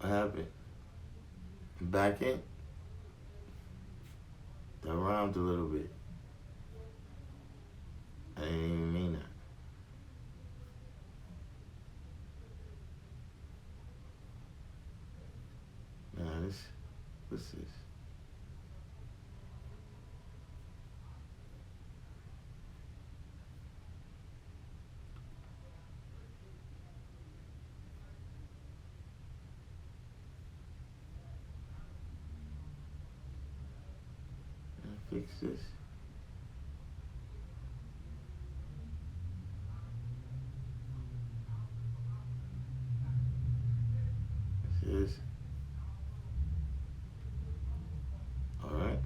What happened? Back in? That rhymed a little bit. I didn't even mean that. Nah, what's this? Fix this. This. All right.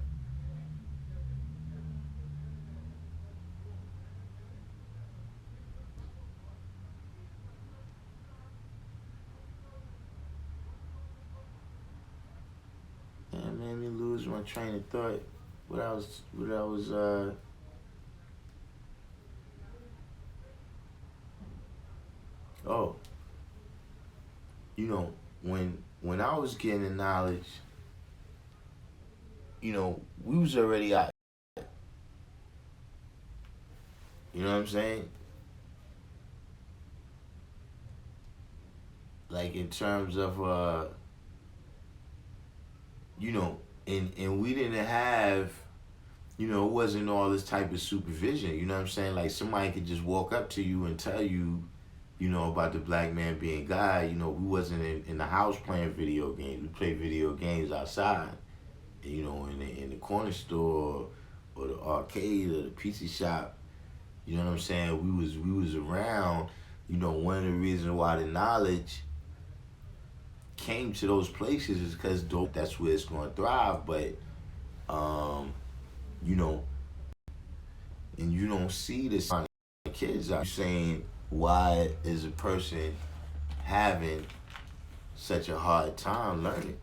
Yeah, made me lose my train of thought. What I was. Oh, when I was getting the knowledge, we was already out. You know what I'm saying? Like in terms of and we didn't have, it wasn't all this type of supervision. You know what I'm saying? Like somebody could just walk up to you and tell you, about the black man being God. We wasn't in the house playing video games. We played video games outside. In the corner store or the arcade or the pizza shop. You know what I'm saying? We was around. One of the reasons why the knowledge came to those places is because that's where it's going to thrive. But you know, and you don't see this kind of kids out saying, why is a person having such a hard time learning?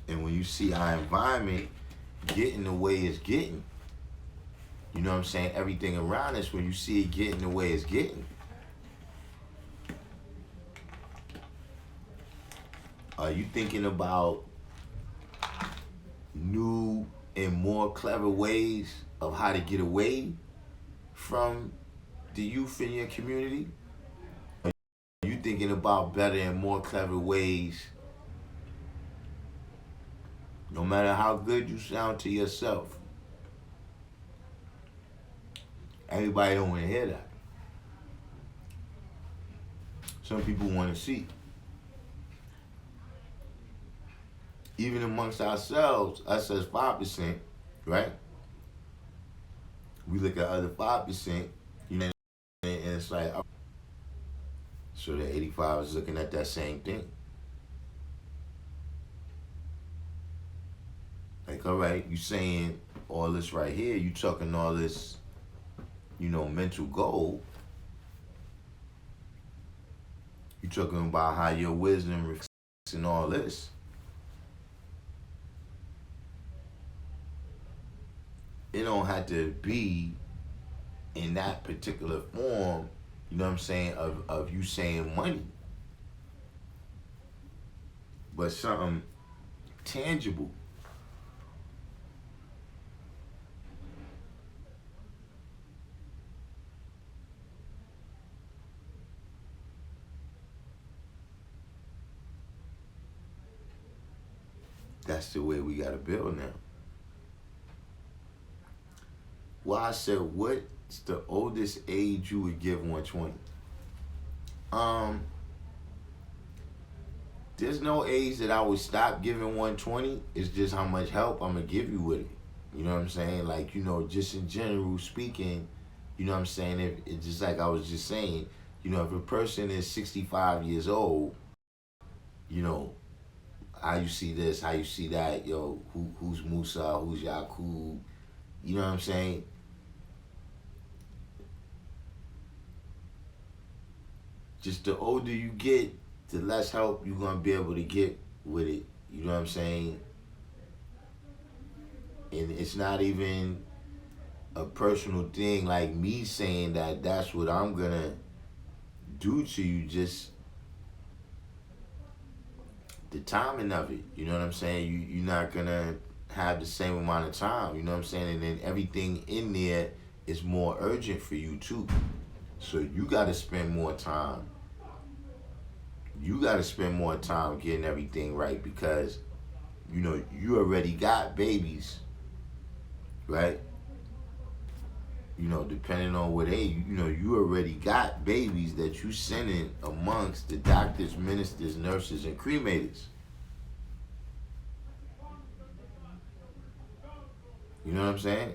And when you see our environment getting the way it's getting, you know what I'm saying? Everything around us, when you see it getting the way it's getting, are you thinking about new and more clever ways of how to get away from the youth in your community? Are you thinking about better and more clever ways, no matter how good you sound to yourself? Everybody don't want to hear that. Some people want to see. Even amongst ourselves, us as 5%, right? We look at other 5%, and it's like, so the 85 is looking at that same thing. Like, all right, you saying all this right here, you talking all this, mental gold. You talking about how your wisdom reflects and all this. It don't have to be in that particular form, you know what I'm saying, of you saying money. But something tangible. That's the way we gotta build now. Well, I said, what's the oldest age you would give 120? There's no age that I would stop giving 120. It's just how much help I'm gonna give you with it. You know what I'm saying? Like, just in general speaking, you know what I'm saying? If it's just like I was just saying, if a person is 65 years old, how you see this, how you see that, who's Musa, who's Yakub, you know what I'm saying? Just the older you get, the less help you're gonna be able to get with it. You know what I'm saying? And it's not even a personal thing like me saying that that's what I'm gonna do to you. Just the timing of it. You know what I'm saying? You're not gonna have the same amount of time. You know what I'm saying? And then everything in there is more urgent for you too. So you got to spend more time. You got to spend more time getting everything right because you already got babies, right? Depending on what age, you already got babies that you sending amongst the doctors, ministers, nurses, and cremators. You know what I'm saying?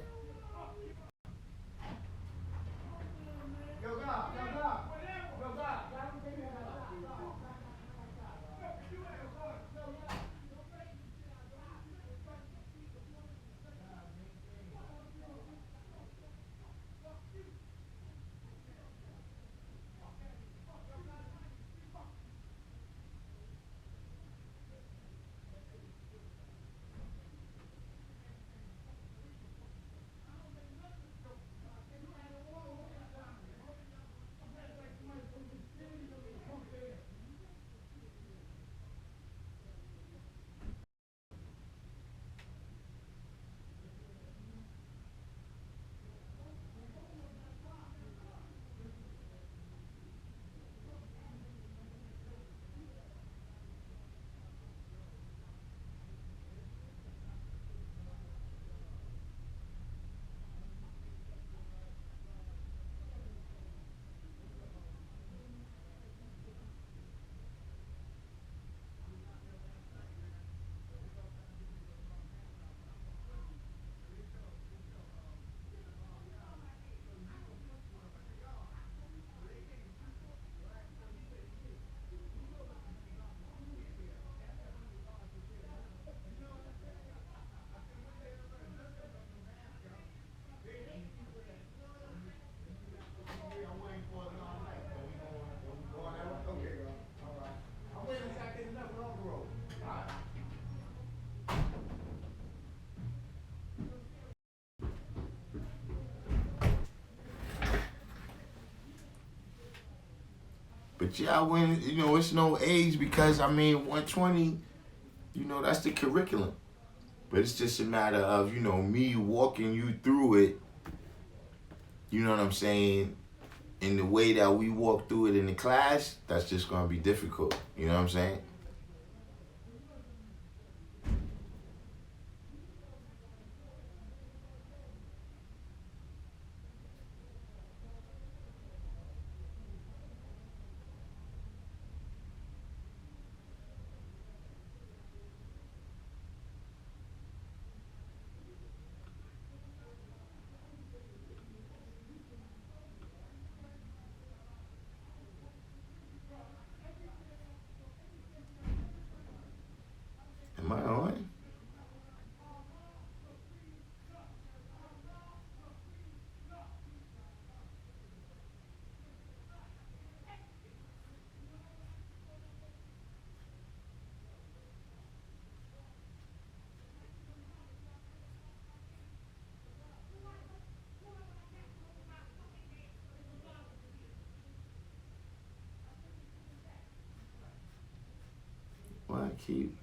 But yeah, when it's no age because 120, that's the curriculum. But it's just a matter of me walking you through it. You know what I'm saying? In the way that we walk through it in the class, that's just gonna be difficult. You know what I'm saying? Am I on? Why I keep?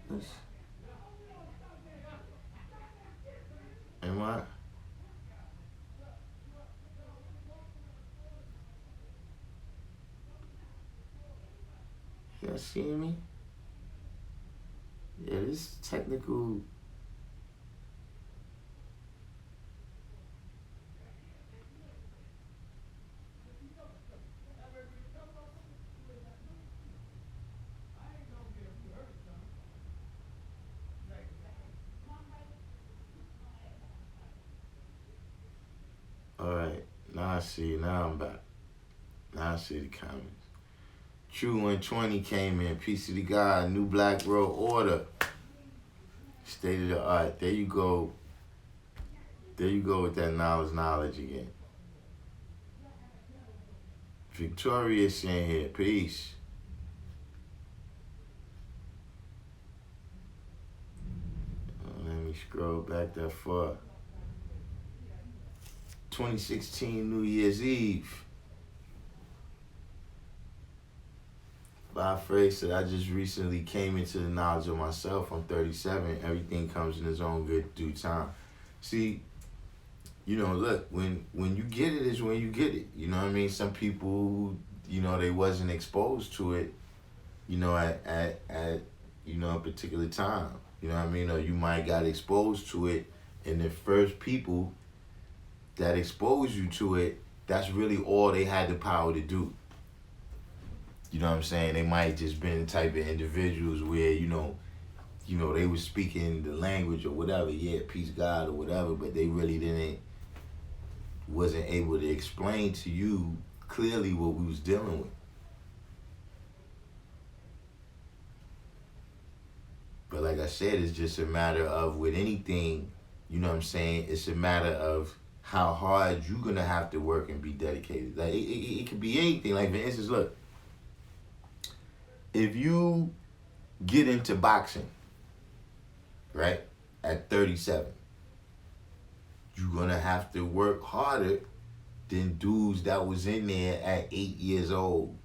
This? Am I? You guys seeing me? Yeah, this technical. I see. Now I'm back. Now I see the comments. True 120 came in. Peace to the God. New Black World Order. State of the art. There you go. There you go with that knowledge again. Victoria's in here. Peace. Let me scroll back that far. 2016 New Year's Eve. Bob Frey said, I just recently came into the knowledge of myself. I'm 37. Everything comes in its own good due time. See, look, when you get it is when you get it. You know what I mean? Some people, they wasn't exposed to it, at a particular time. You know what I mean? Or you might got exposed to it, and the first people that exposed you to it, that's really all they had the power to do. You know what I'm saying? They might just been the type of individuals where, they was speaking the language or whatever, peace God or whatever, but they really wasn't able to explain to you clearly what we was dealing with. But like I said, it's just a matter of, with anything, it's a matter of how hard you're going to have to work and be dedicated. Like, it could be anything. Like, for instance, look, if you get into boxing, right, at 37, you're going to have to work harder than dudes that was in there at 8 years old.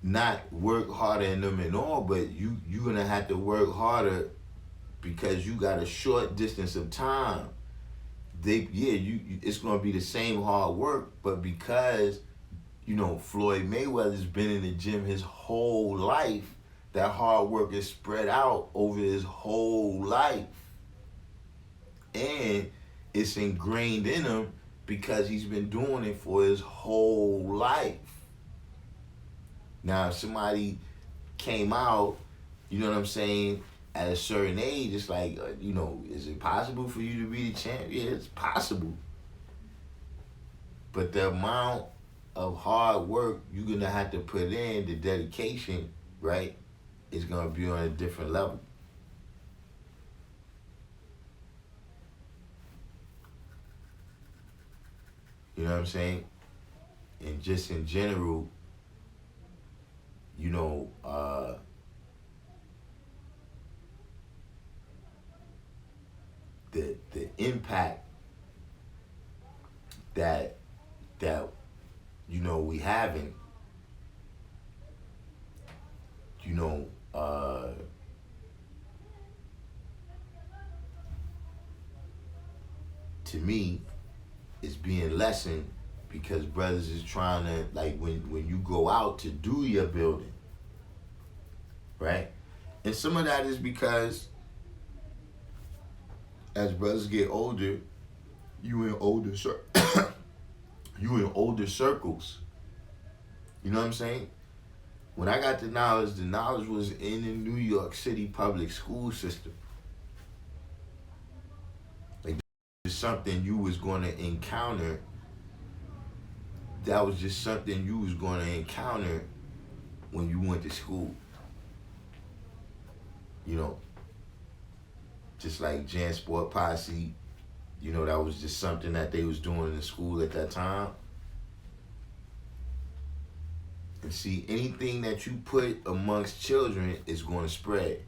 Not work harder than them and all, but you're going to have to work harder because you got a short distance of time. It's going to be the same hard work, but because, Floyd Mayweather's been in the gym his whole life, that hard work is spread out over his whole life. And it's ingrained in him because he's been doing it for his whole life. Now, if somebody came out, at a certain age, it's like, is it possible for you to be the champ? Yeah, it's possible. But the amount of hard work you're going to have to put in, the dedication, right, is going to be on a different level. You know what I'm saying? And just in general, the impact that we having, to me, is being lessened because brothers is trying to, like, when you go out to do your building, right? And some of that is because as brothers get older, you in older circles. You know what I'm saying? When I got the knowledge was in the New York City public school system. Like, it's something you was going to encounter. That was just something you was going to encounter when you went to school. Just like Jan Sport Posse, that was just something that they was doing in school at that time. And see, anything that you put amongst children is going to spread.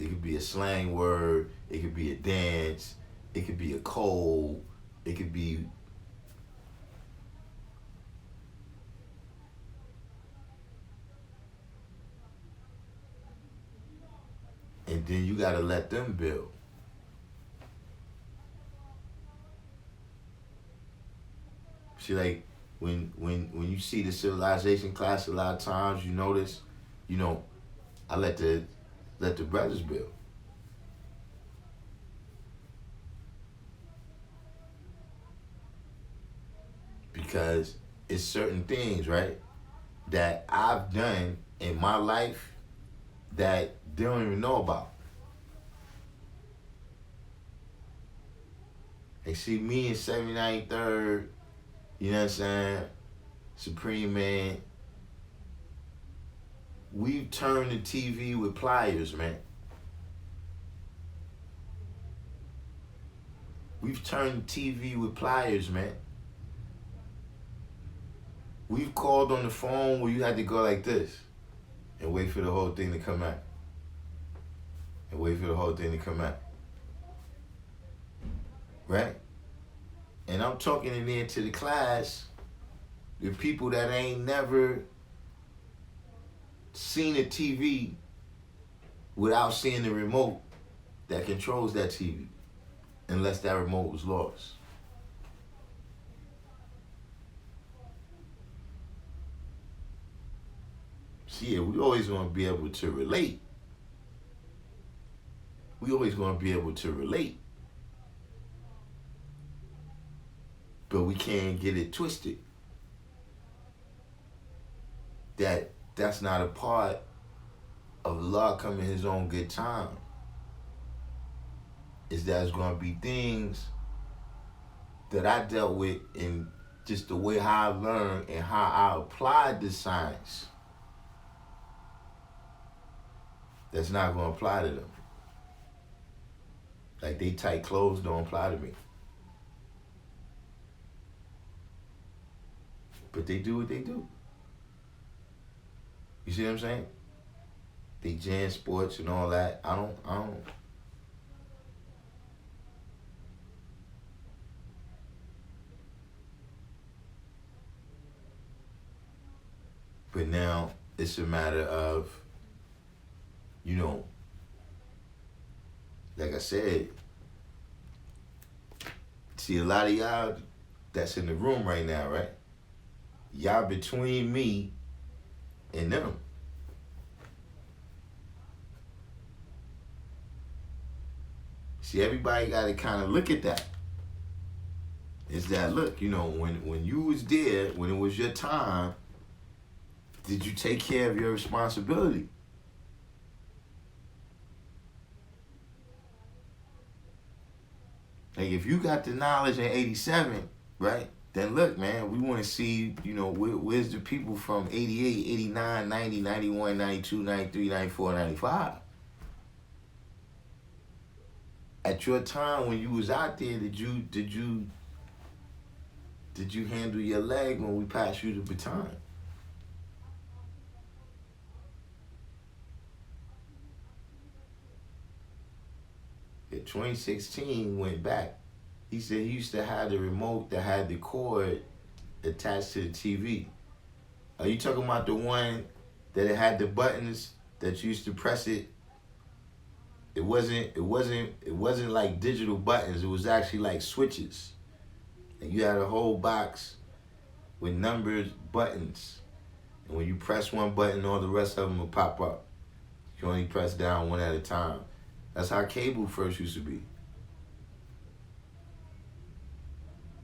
It could be a slang word, it could be a dance, it could be a code, it could be and then you gotta let them build. See, like when you see the civilization class, a lot of times you notice, I let the brothers build. Because it's certain things, right, that I've done in my life that they don't even know about. Like, see, me and 79 you know what I'm saying, Supreme Man, we've turned the TV with pliers, man. We've turned the TV with pliers, man. We've called on the phone where you had to go like this and wait for the whole thing to come out. And wait for the whole thing to come out. Right? And I'm talking in there to the class, the people that ain't never seen a TV without seeing the remote that controls that TV, unless that remote was lost. See, we always want to be able to relate. We always want to be able to relate. But we can't get it twisted. That's not a part of Allah coming His own good time. Is that it's going to be things that I dealt with in just the way how I learned and how I applied the science that's not going to apply to them. Like, they tight clothes don't apply to me. But they do what they do. You see what I'm saying? They jam sports and all that. I don't. But now it's a matter of, like I said, see, a lot of y'all that's in the room right now, right? Y'all between me and them. See, everybody got to kind of look at that. Is that, look, when you was there, when it was your time, did you take care of your responsibility? Like, if you got the knowledge in 87, right? Then look, man, we want to see, where's the people from 88, 89, 90, 91, 92, 93, 94, 95? At your time when you was out there, did you handle your leg when we passed you the baton? In 2016 went back. He said he used to have the remote that had the cord attached to the TV. Are you talking about the one that it had the buttons that you used to press it? It wasn't like digital buttons. It was actually like switches. And you had a whole box with numbered buttons. And when you press one button, all the rest of them will pop up. You only press down one at a time. That's how cable first used to be.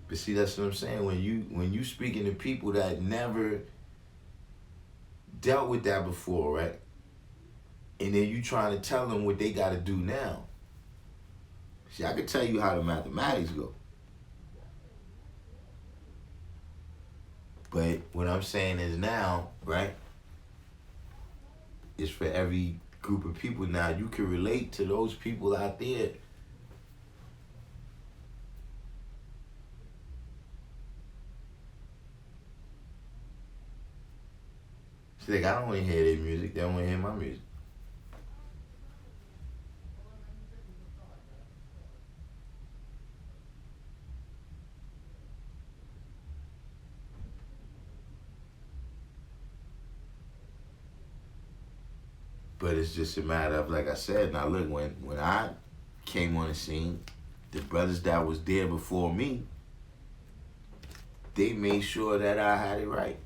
But see, that's what I'm saying. When you speaking to people that never dealt with that before, right? And then you trying to tell them what they got to do now. See, I could tell you how the mathematics go. But what I'm saying is now, right? It's for every group of people now. You can relate to those people out there. See, like, I don't want to hear their music. They don't want to hear my music. But it's just a matter of, like I said, now look, when I came on the scene, the brothers that was there before me, they made sure that I had it right.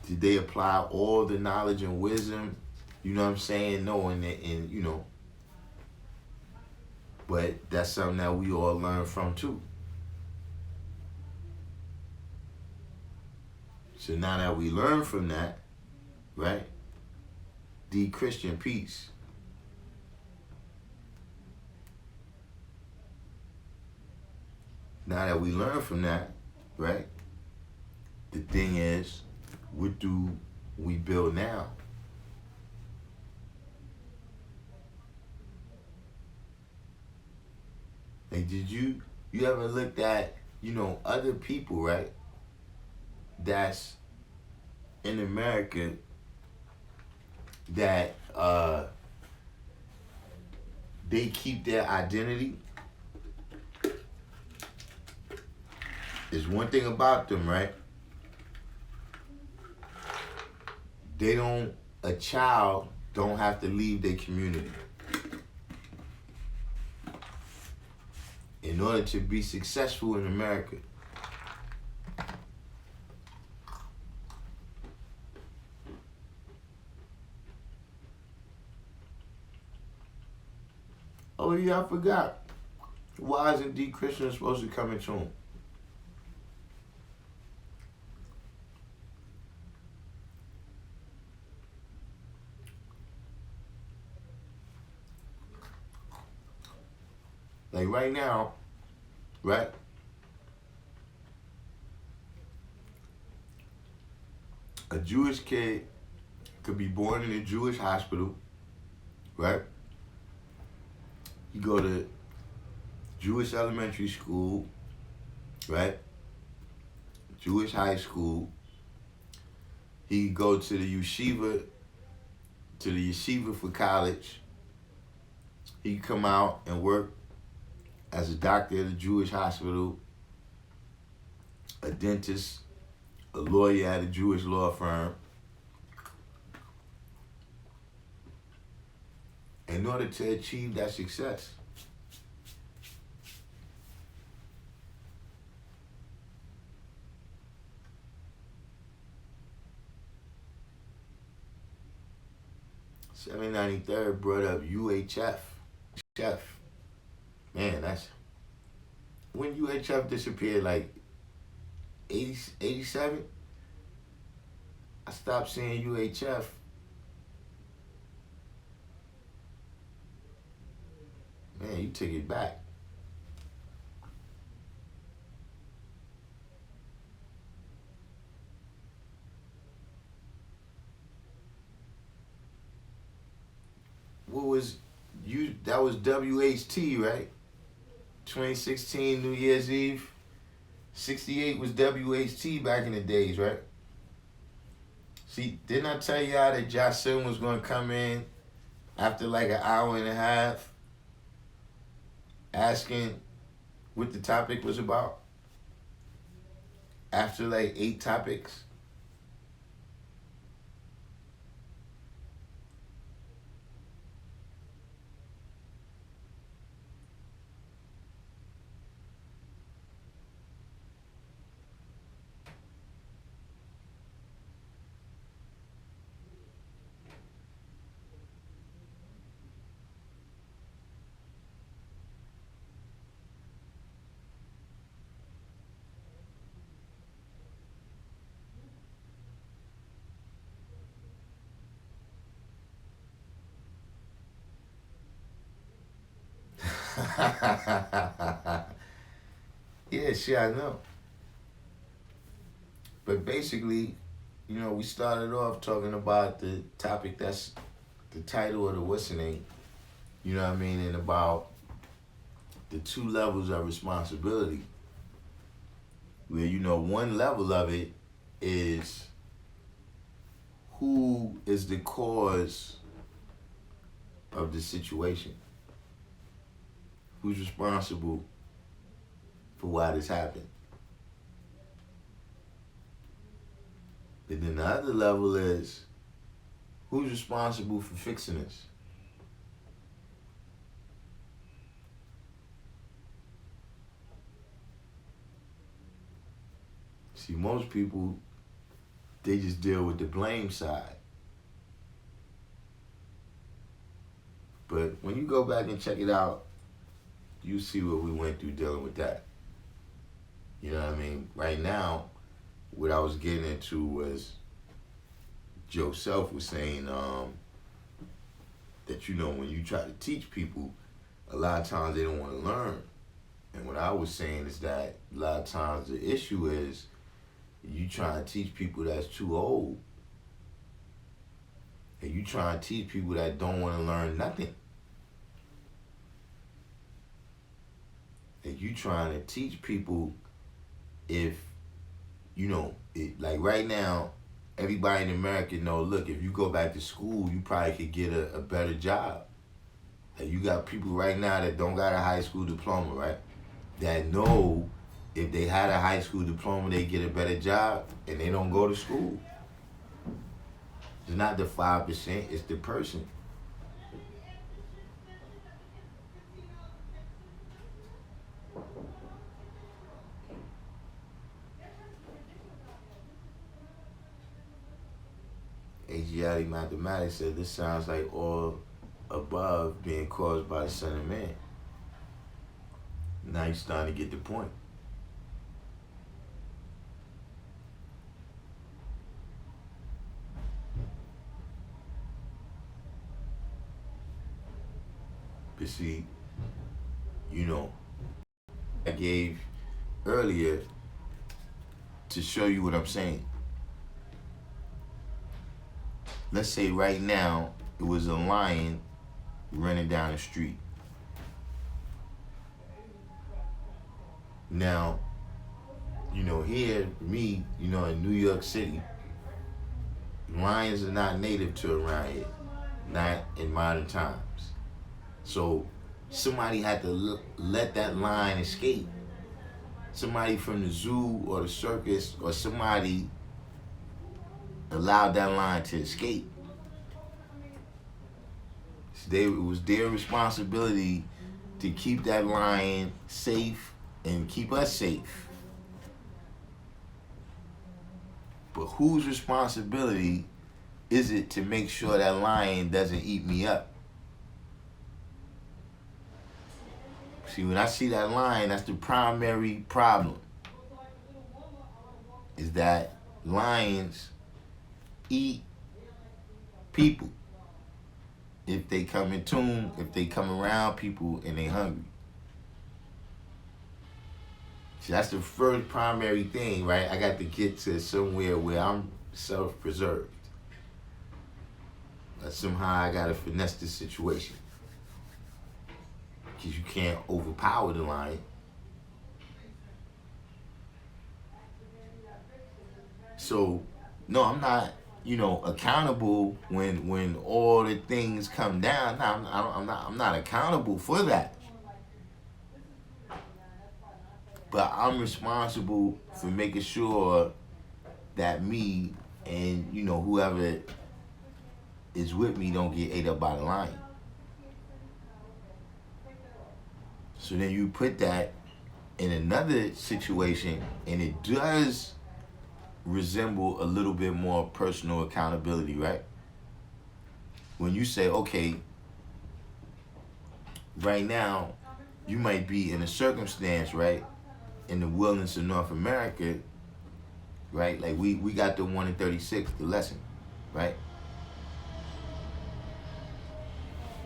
Did they apply all the knowledge and wisdom? You know what I'm saying? No, and but that's something that we all learn from too. So now that we learn from that, right? The Christian peace. Now that we learn from that, right? The thing is, what do we build now? Like, did you ever looked at, other people, right? That's in America that they keep their identity. There's one thing about them, right? A child don't have to leave their community. In order to be successful in America, oh yeah, I forgot. Why isn't D. Christian supposed to come into him? Like right now, right? A Jewish kid could be born in a Jewish hospital, right? You go to Jewish elementary school, right? Jewish high school. He could go to the yeshiva for college. He could come out and work as a doctor at a Jewish hospital, a dentist, a lawyer at a Jewish law firm. In order to achieve that success. $793 brought up UHF. Chef. Man, that's when UHF disappeared, like 87. I stopped seeing UHF. Man, you took it back. What was you? That was WHT, right? 2016 New Year's Eve. 68 was WHT back in the days, right? See, didn't I tell y'all that Jocelyn was going to come in after like an hour and a half asking what the topic was about? After like 8 topics? Yeah, sure, I know. But basically, we started off talking about the topic that's the title of the what's the name, you know what I mean, and about the 2 levels of responsibility. Where, one level of it is who is the cause of the situation? Who's responsible for why this happened? And then the other level is who's responsible for fixing this? See, most people, they just deal with the blame side. But when you go back and check it out, you see what we went through dealing with that. You know what I mean? Right now, what I was getting into was Joe Self was saying that, when you try to teach people, a lot of times they don't want to learn. And what I was saying is that a lot of times the issue is you trying to teach people that's too old. And you trying to teach people that don't want to learn nothing. And you trying to teach people if, like right now, everybody in America know, look, if you go back to school, you probably could get a better job. And you got people right now that don't got a high school diploma, right? That know if they had a high school diploma, they get a better job, and they don't go to school. It's not the 5%, it's the person. Asiatic mathematics said this sounds like all above being caused by the Son of Man. Now you're starting to get the point. But see, I gave earlier to show you what I'm saying. Let's say right now it was a lion running down the street. Now, here, me, in New York City, lions are not native to around here, not in modern times. So somebody had to let that lion escape. Somebody from the zoo or the circus or somebody allowed that lion to escape. So it was their responsibility to keep that lion safe and keep us safe. But whose responsibility is it to make sure that lion doesn't eat me up? See, when I see that lion, that's the primary problem. Is that lions eat people if they come in tune, if they come around people and they hungry. See, that's the first primary thing, right? I got to get to somewhere where I'm self-preserved. Somehow I got to finesse this situation. Because you can't overpower the lion. So, no, I'm not, accountable when all the things come down. No, I'm not accountable for that. But I'm responsible for making sure that me and, whoever is with me don't get ate up by the lion. So then you put that in another situation, and it does resemble a little bit more personal accountability, right? When you say, okay, right now, you might be in a circumstance, right, in the wilderness of North America, right? Like we got the 1 in 36, the lesson, right?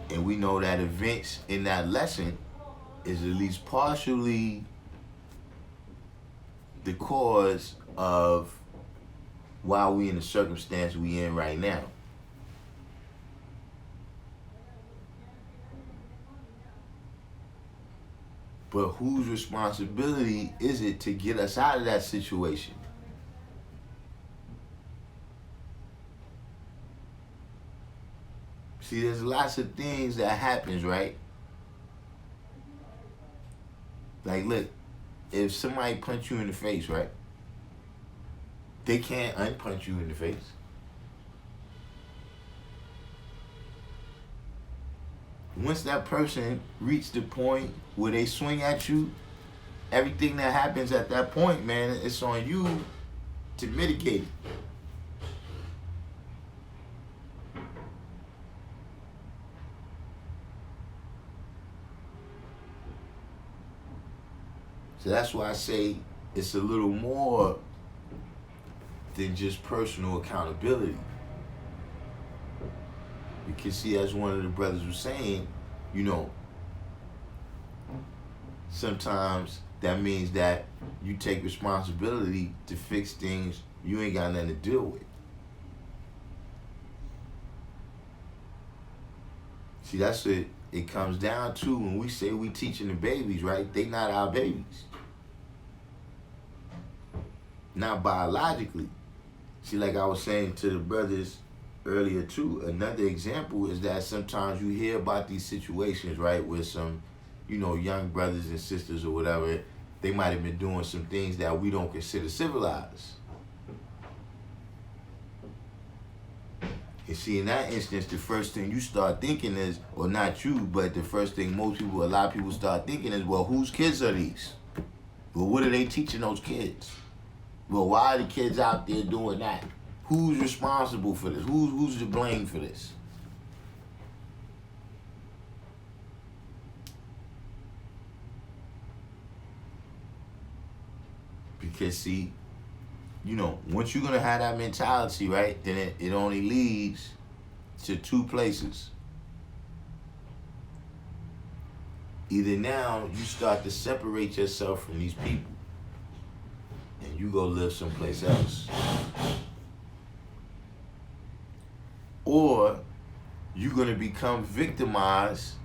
And we know that events in that lesson is at least partially the cause of why we in the circumstance we in right now. But whose responsibility is it to get us out of that situation? See, there's lots of things that happens, right? Like, look, if somebody punch you in the face, right? They can't unpunch you in the face. Once that person reached the point where they swing at you, everything that happens at that point, man, it's on you to mitigate it. So that's why I say it's a little more than just personal accountability. Because see, as one of the brothers was saying, sometimes that means that you take responsibility to fix things you ain't got nothing to deal with. See, that's what it comes down to when we say we teaching the babies, right? They not our babies. Not biologically. See, like I was saying to the brothers earlier too, another example is that sometimes you hear about these situations, right, with some, young brothers and sisters or whatever, they might have been doing some things that we don't consider civilized. And see, in that instance, the first thing you start thinking is, or not you, but the first thing a lot of people start thinking is, well, whose kids are these? Well, what are they teaching those kids? Well, why are the kids out there doing that? Who's responsible for this? Who's to blame for this? Because see, once you're gonna have that mentality, right, then it only leads to two places. Either now you start to separate yourself from these people and you go live someplace else. Or you're gonna become victimized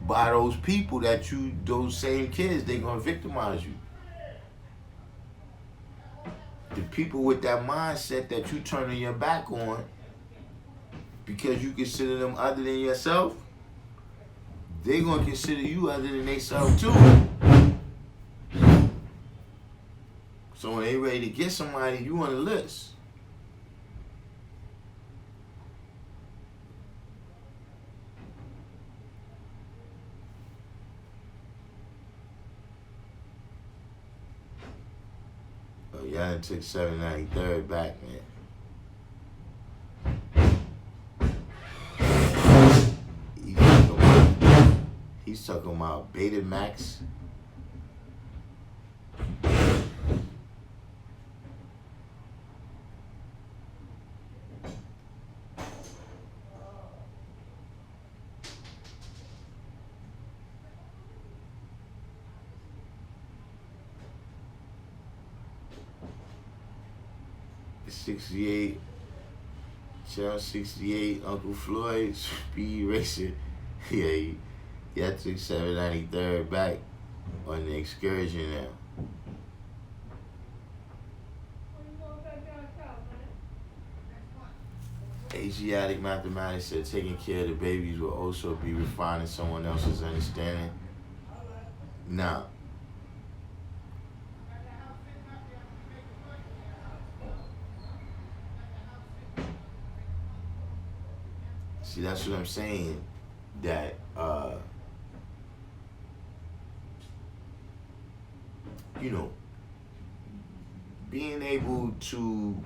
by those people those same kids, they're gonna victimize you. The people with that mindset that you turning your back on because you consider them other than yourself, they're gonna consider you other than themselves too. So when they ready to get somebody, you on the list. Oh, y'all done took 793rd back, man. He's talking about Beta Max. '68, Channel 68, Uncle Floyd, Speed Racer. Yeah, I took 793rd back on the excursion now. Asiatic mathematics said taking care of the babies will also be refining someone else's understanding. Now, see, that's what I'm saying. That being able to